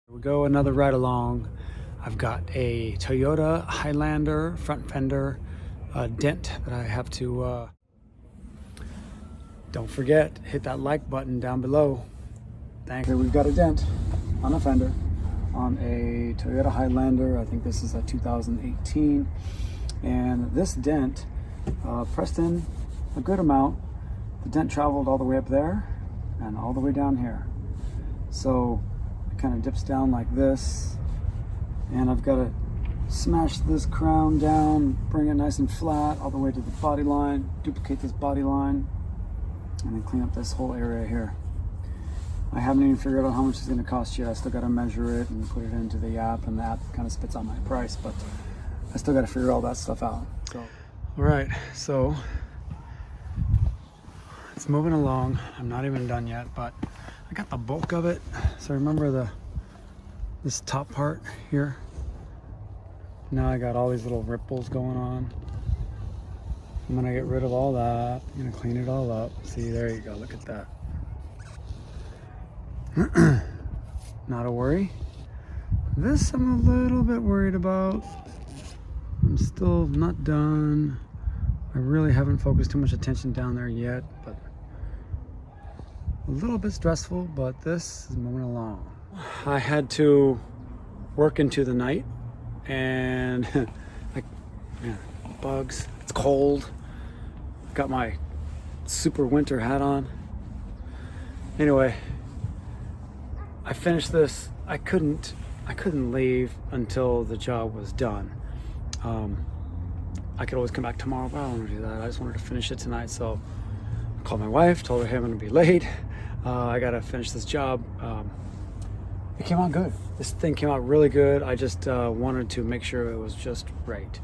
We go another ride along. I've got a Toyota Highlander front fender dent that I have to, don't forget, hit that like button down below. Thank you. We've got a dent on a fender on a Toyota Highlander. I think this is a 2018. And this dent pressed in a good amount. The dent traveled all the way up there and all the way down here. So it kind of dips down like this. And I've got to smash this crown down, bring it nice and flat all the way to the body line, duplicate this body line, and then clean up this whole area here. I haven't even figured out how much it's going to cost yet. I still got to measure it and put it into the app, and the app kind of spits out my price, but I still got to figure all that stuff out. So, all right, so it's moving along. I'm not even done yet, but I got the bulk of it. So remember this top part here? Now I got all these little ripples going on. I'm gonna get rid of all that. I'm gonna clean it all up. See, there you go, look at that. Not a worry. This I'm a little bit worried about. I'm still not done. I really haven't focused too much attention down there yet, but a little bit stressful, but this is moving along. I had to work into the night and like, yeah, bugs, it's cold. Got my super winter hat on. Anyway, I finished this. I couldn't leave until the job was done. I could always come back tomorrow, but I don't want to do that. I just wanted to finish it tonight, so I called my wife, told her, hey, I'm gonna be late. I gotta finish this job. It came out good. This thing came out really good. I just wanted to make sure it was just right.